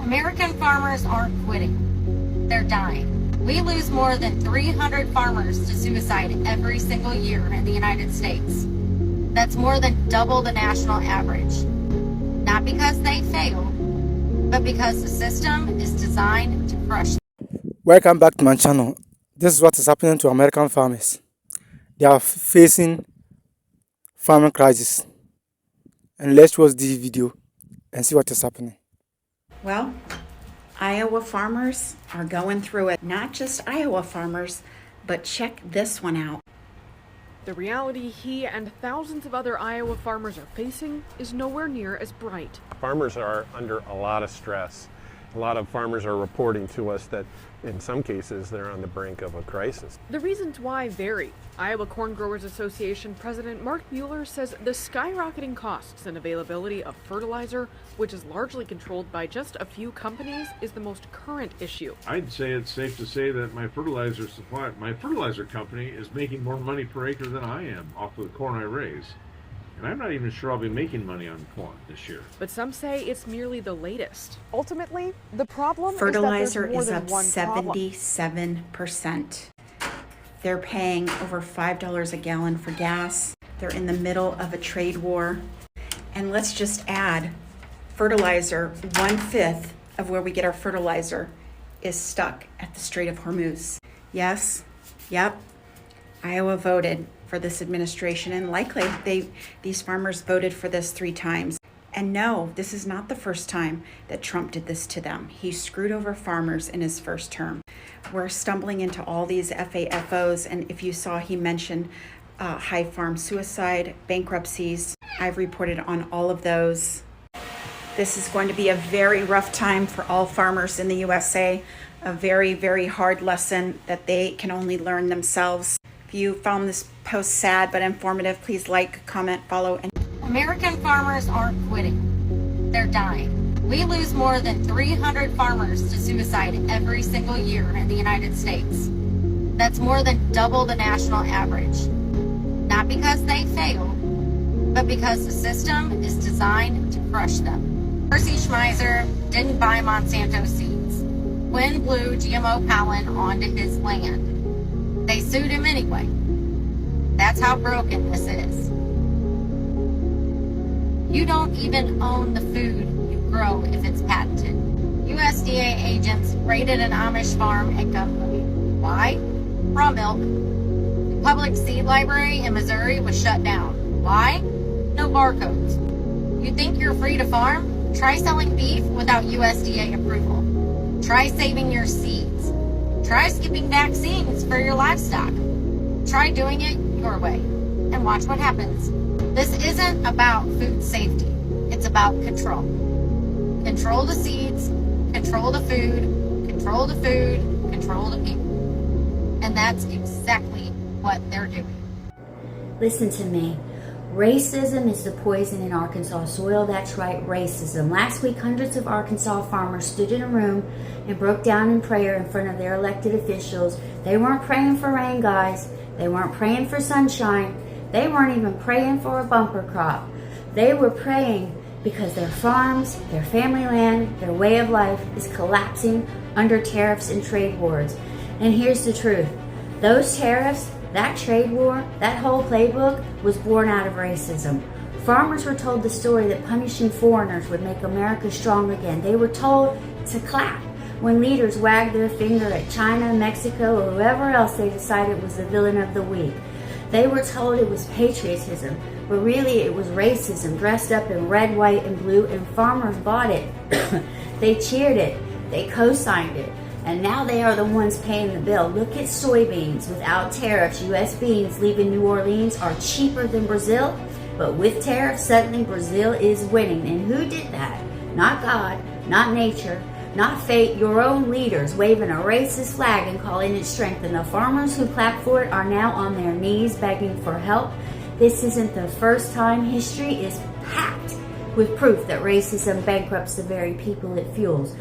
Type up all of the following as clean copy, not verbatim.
American farmers aren't quitting. They're dying. We lose more than 300 farmers to suicide every single year in the United States. That's more than double the national average. Not because they fail, but because the system is designed to crush them. Welcome back to my channel. This is what is happening to American farmers. They are facing farming crisis. And let's watch this video and see what is happening. Well, Iowa farmers are going through it. Not just Iowa farmers, but check this one out. The reality he and thousands of other Iowa farmers are facing is nowhere near as bright. Farmers are under a lot of stress. A lot of farmers are reporting to us that in some cases they're on the brink of a crisis. The reasons why vary. Iowa Corn Growers Association President Mark Mueller says the skyrocketing costs and availability of fertilizer, which is largely controlled by just a few companies, is the most current issue. I'd say it's safe to say that my fertilizer company is making more money per acre than I am off of the corn I raise. And I'm not even sure I'll be making money on corn this year. But some say it's merely the latest. Ultimately, the problem Fertilizer is up one 77%. They're paying over $5 a gallon for gas. They're in the middle of a trade war. And let's just add, fertilizer, 1/5 of where we get our fertilizer is stuck at the Strait of Hormuz. Yes, yep, Iowa voted for this administration, and likely these farmers voted for this 3 times. And no, this is not the first time that Trump did this to them. He screwed over farmers in his first term. We're stumbling into all these FAFOs, and if you saw, he mentioned high farm suicide, bankruptcies. I've reported on all of those. This is going to be a very rough time for all farmers in the USA, a very, very hard lesson that they can only learn themselves. If you found this post sad but informative, please like, comment, follow, and American farmers aren't quitting. They're dying. We lose more than 300 farmers to suicide every single year in the United States. That's more than double the national average. Not because they fail, but because the system is designed to crush them. Percy Schmeiser didn't buy Monsanto seeds. Wind blew GMO pollen onto his land. They sued him anyway. That's how broken this is. You don't even own the food you grow if it's patented. USDA agents raided an Amish farm at gunpoint. Why? Raw milk. The public seed library in Missouri was shut down. Why? No barcodes. You think you're free to farm? Try selling beef without USDA approval. Try saving your seeds. Try skipping vaccines for your livestock. Try doing it your way and watch what happens. This isn't about food safety. It's about control. Control the seeds, control the food, control the food, control the people. And that's exactly what they're doing. Listen to me. Racism is the poison in Arkansas soil. That's right, racism. Last week, hundreds of Arkansas farmers stood in a room and broke down in prayer in front of their elected officials. They weren't praying for rain, guys. They weren't praying for sunshine. They weren't even praying for a bumper crop. They were praying because their farms, their family land, their way of life is collapsing under tariffs and trade wars. And here's the truth. Those tariffs, that trade war, that whole playbook was born out of racism. Farmers were told the story that punishing foreigners would make America strong again. They were told to clap when leaders wagged their finger at China, Mexico, or whoever else they decided was the villain of the week. They were told it was patriotism, but really it was racism dressed up in red, white, and blue, and farmers bought it. They cheered it. They co-signed it. And now they are the ones paying the bill. Look at soybeans. Without tariffs, U.S. beans leaving New Orleans are cheaper than Brazil. But with tariffs, suddenly Brazil is winning. And who did that? Not God, not nature, not fate, your own leaders waving a racist flag and calling it strength. And the farmers who clapped for it are now on their knees begging for help. This isn't the first time. History is packed with proof that racism bankrupts the very people it fuels.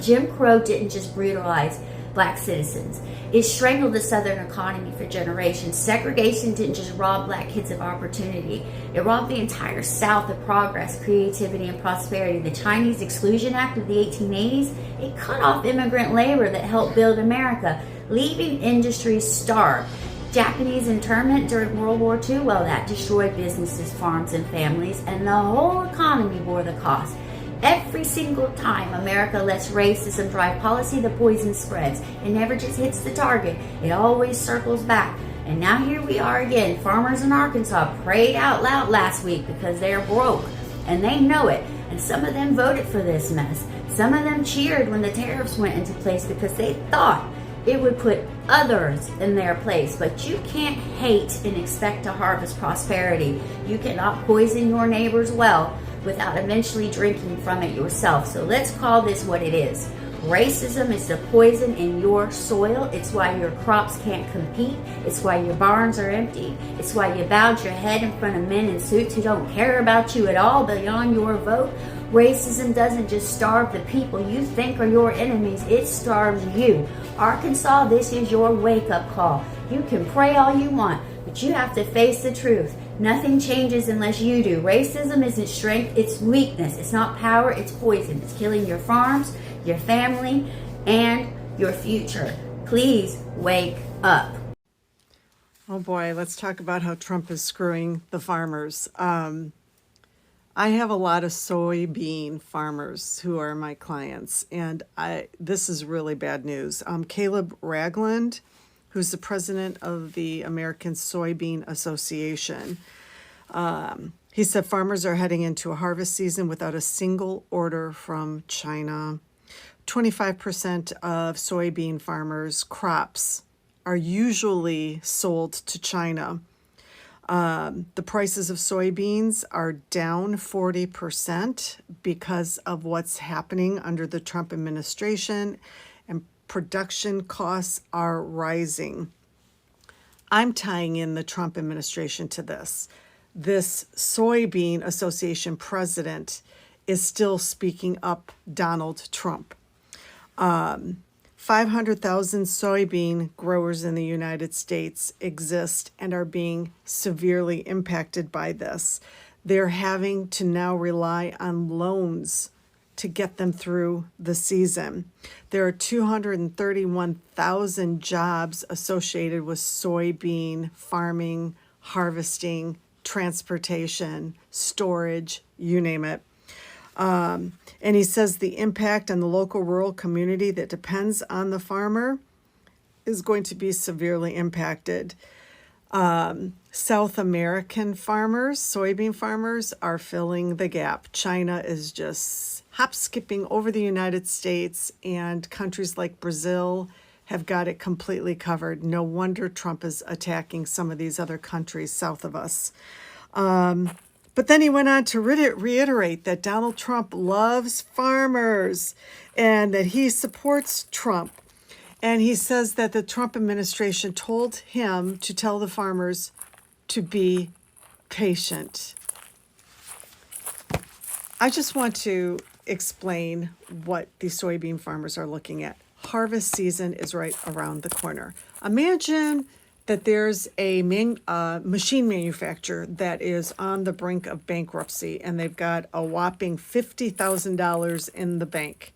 Jim Crow didn't just brutalize black citizens. It strangled the Southern economy for generations. Segregation didn't just rob black kids of opportunity. It robbed the entire South of progress, creativity, and prosperity. The Chinese Exclusion Act of the 1880s, it cut off immigrant labor that helped build America, leaving industries starved. Japanese internment during World War II, well, that destroyed businesses, farms, and families, and the whole economy bore the cost. Every single time America lets racism drive policy, the poison spreads. It never just hits the target. It always circles back. And now here we are again. Farmers in Arkansas prayed out loud last week because they're broke. And they know it. And some of them voted for this mess. Some of them cheered when the tariffs went into place because they thought it would put others in their place. But you can't hate and expect to harvest prosperity. You cannot poison your neighbor's well without eventually drinking from it yourself. So let's call this what it is. Racism is the poison in your soil. It's why your crops can't compete. It's why your barns are empty. It's why you bowed your head in front of men in suits who don't care about you at all beyond your vote. Racism doesn't just starve the people you think are your enemies. It starves you. Arkansas, this is your wake-up call. You can pray all you want, but you have to face the truth. Nothing changes unless you do. Racism isn't strength, it's weakness. It's not power, it's poison. It's killing your farms, your family, and your future. Please wake up. Oh boy, let's talk about how Trump is screwing the farmers. I have a lot of soybean farmers who are my clients, and this is really bad news. Caleb Ragland, who's the president of the American Soybean Association, he said farmers are heading into a harvest season without a single order from China. 25% of soybean farmers' crops are usually sold to China. The prices of soybeans are down 40% because of what's happening under the Trump administration, and production costs are rising. I'm tying in the Trump administration to this. This Soybean Association president is still speaking up Donald Trump. 500,000 soybean growers in the United States exist and are being severely impacted by this. They're having to now rely on loans to get them through the season. There are 231,000 jobs associated with soybean farming, harvesting, transportation, storage, you name it. And he says the impact on the local rural community that depends on the farmer is going to be severely impacted. South American farmers, soybean farmers, are filling the gap. China is just hop-skipping over the United States, and countries like Brazil have got it completely covered. No wonder Trump is attacking some of these other countries south of us. But then he went on to reiterate that Donald Trump loves farmers and that he supports Trump. And he says that the Trump administration told him to tell the farmers to be patient. I just want to explain what the soybean farmers are looking at. Harvest season is right around the corner. Imagine that there's a machine manufacturer that is on the brink of bankruptcy, and they've got a whopping $50,000 in the bank.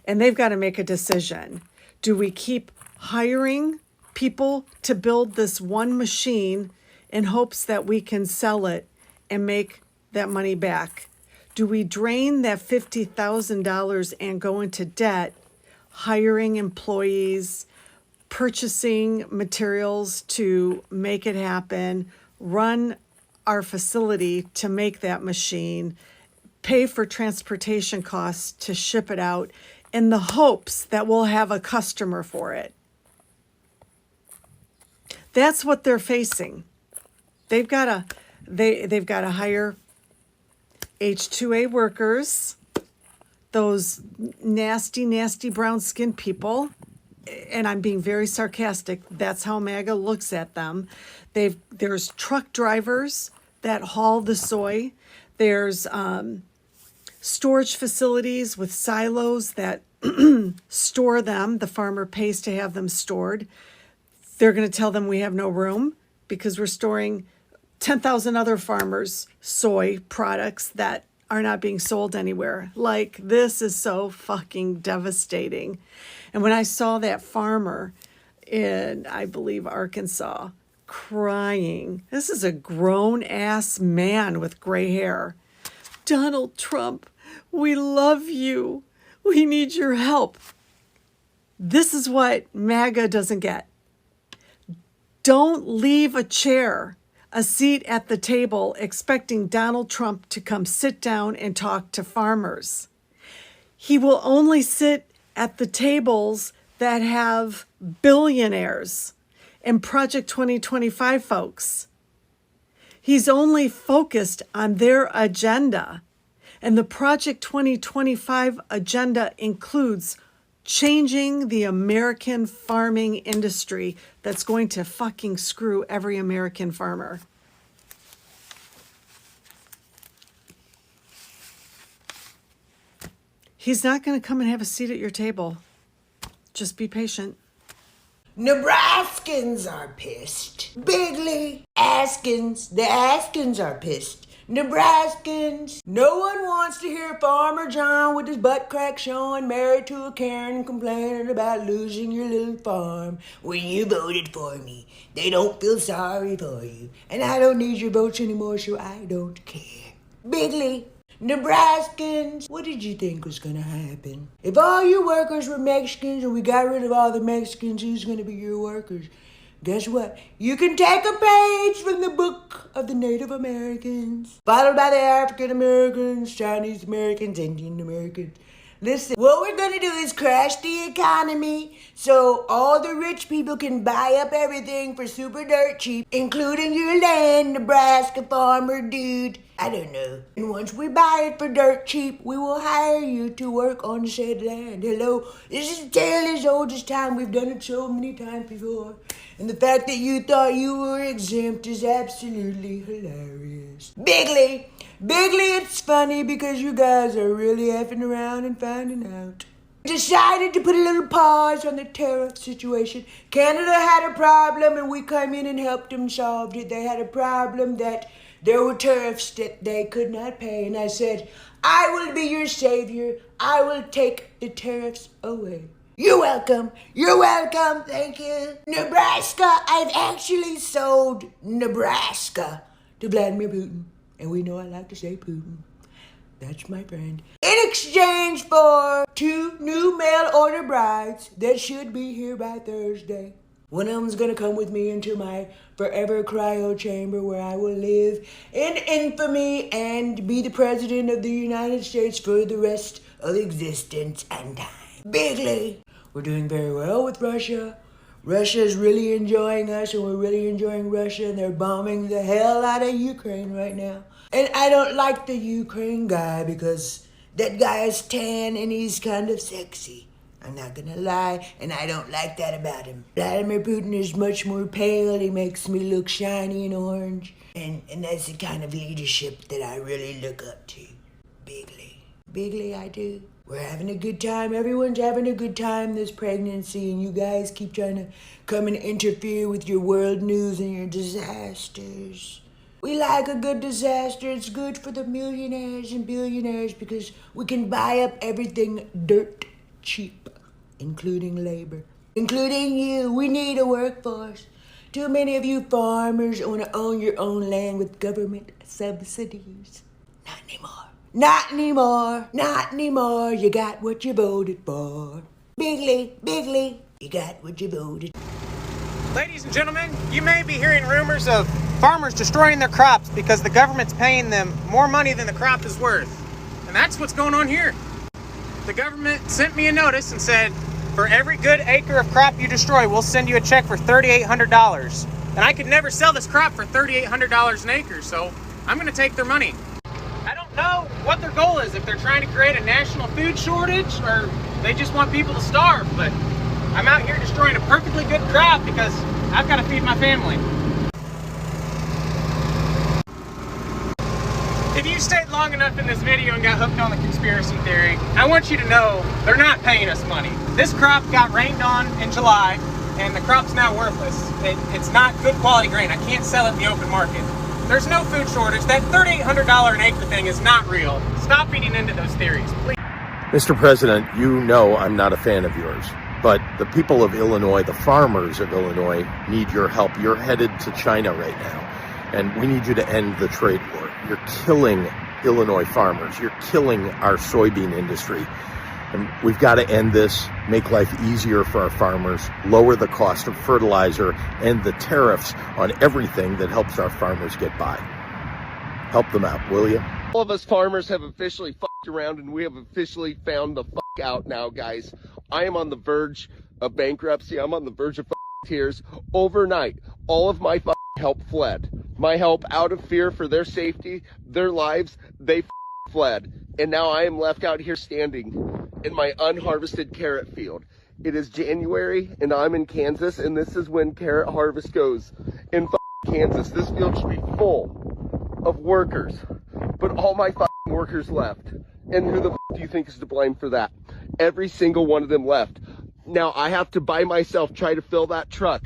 And they've got to make a decision. Do we keep hiring people to build this one machine in hopes that we can sell it and make that money back? Do we drain that $50,000 and go into debt, hiring employees, purchasing materials to make it happen, run our facility to make that machine, pay for transportation costs to ship it out in the hopes that we'll have a customer for it? That's what they're facing. They've got to hire H-2A workers, those nasty, nasty brown-skinned people. And I'm being very sarcastic. That's how MAGA looks at them. There's truck drivers that haul the soy. There's storage facilities with silos that store them. The farmer pays to have them stored. They're going to tell them we have no room because we're storing 10,000 other farmers' soy products that are not being sold anywhere. Like, this is so fucking devastating. And when I saw that farmer in, I believe, Arkansas, crying, this is a grown-ass man with gray hair. Donald Trump, we love you. We need your help. This is what MAGA doesn't get. Don't leave a chair, a seat at the table, expecting Donald Trump to come sit down and talk to farmers. He will only sit at the tables that have billionaires and Project 2025 folks. He's only focused on their agenda. And the Project 2025 agenda includes changing the American farming industry that's going to fucking screw every American farmer. He's not going to come and have a seat at your table. Just be patient. Nebraskans are pissed. Bigley, Askins, the Askins are pissed. Nebraskans. No one wants to hear Farmer John with his butt crack showing, married to a Karen, complaining about losing your little farm when you voted for me. They don't feel sorry for you. And I don't need your votes anymore, so I don't care. Bigley, Nebraskans, what did you think was gonna happen? If all your workers were Mexicans and we got rid of all the Mexicans, who's gonna be your workers? Guess what? You can take a page from the book of the Native Americans, followed by the African Americans, Chinese Americans, Indian Americans. Listen, what we're gonna do is crash the economy so all the rich people can buy up everything for super dirt cheap, including your land, Nebraska farmer dude. I don't know. And once we buy it for dirt cheap, we will hire you to work on said land. Hello, this is a tale as old as time. We've done it so many times before. And the fact that you thought you were exempt is absolutely hilarious. Bigley, it's funny because you guys are really effing around and finding out. Decided to put a little pause on the tariff situation. Canada had a problem and we came in and helped them solve it. They had a problem that there were tariffs that they could not pay. And I said, I will be your savior. I will take the tariffs away. You're welcome. You're welcome. Thank you. Nebraska, I've actually sold Nebraska to Vladimir Putin. And we know I like to say Putin. That's my friend. In exchange for 2 new mail order brides that should be here by Thursday. One of them's gonna come with me into my forever cryo chamber where I will live in infamy and be the president of the United States for the rest of existence and time. Bigley, we're doing very well with Russia. Russia's really enjoying us and we're really enjoying Russia, and they're bombing the hell out of Ukraine right now. And I don't like the Ukraine guy because that guy is tan and he's kind of sexy. I'm not gonna lie, and I don't like that about him. Vladimir Putin is much more pale. He makes me look shiny and orange. And that's the kind of leadership that I really look up to. Bigley, I do. We're having a good time. Everyone's having a good time this pregnancy, and you guys keep trying to come and interfere with your world news and your disasters. We like a good disaster. It's good for the millionaires and billionaires because we can buy up everything dirt cheap, including labor, including you. We need a workforce. Too many of you farmers want to own your own land with government subsidies. Not anymore. Not anymore. Not anymore. You got what you voted for. Bigley, you got what you voted for. Ladies and gentlemen, you may be hearing rumors of farmers destroying their crops because the government's paying them more money than the crop is worth. And that's what's going on here. The government sent me a notice and said, for every good acre of crop you destroy, we'll send you a check for $3,800. And I could never sell this crop for $3,800 an acre, so I'm going to take their money. I don't know what their goal is, if they're trying to create a national food shortage or they just want people to starve, but I'm out here destroying a perfectly good crop because I've got to feed my family. If you stayed long enough in this video and got hooked on the conspiracy theory. I want you to know they're not paying us money. This crop got rained on in July, and the crop's now worthless. It's not good quality grain. I can't sell it in the open market. There's no food shortage. That $3,800 an acre thing is not real. Stop feeding into those theories, please. Mr. President, you know I'm not a fan of yours, but the people of Illinois, the farmers of Illinois, need your help. You're headed to China right now, and we need you to end the trade war. You're killing Illinois farmers. You're killing our soybean industry. And we've got to end this, make life easier for our farmers, lower the cost of fertilizer, and the tariffs on everything that helps our farmers get by. Help them out, will you? All of us farmers have officially fucked around, and we have officially found the fuck out now, guys. I am on the verge of bankruptcy. I'm on the verge of tears. Overnight, all of my help fled. My help, out of fear for their safety, their lives, they fled. And now I am left out here standing in my unharvested carrot field. It is January, and I'm in Kansas, and this is when carrot harvest goes in Kansas. This field should be full of workers, but all my workers left. And who the do you think is to blame for that? Every single one of them left. Now I have to by myself try to fill that truck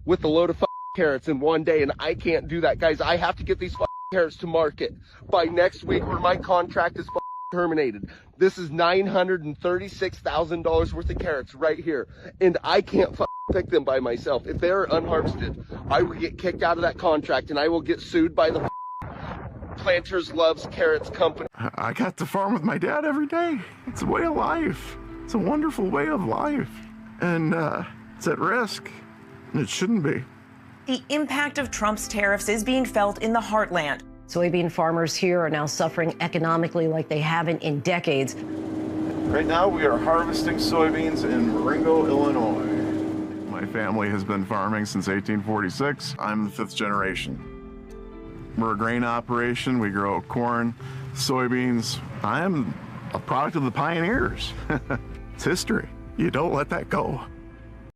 with a load of carrots in one day, and I can't do that, guys. I have to get these carrots to market by next week, or my contract is terminated. This is $936,000 worth of carrots right here, and I can't pick them by myself. If they're unharvested, I will get kicked out of that contract, and I will get sued by the Planters Loves Carrots company. I got to farm with my dad every day. It's a way of life. It's a wonderful way of life, and it's at risk, and it shouldn't be. The impact of Trump's tariffs is being felt in the heartland. Soybean farmers here are now suffering economically like they haven't in decades. Right now, we are harvesting soybeans in Marengo, Illinois. My family has been farming since 1846. I'm the 5th generation. We're a grain operation. We grow corn, soybeans. I am a product of the pioneers. It's history. You don't let that go.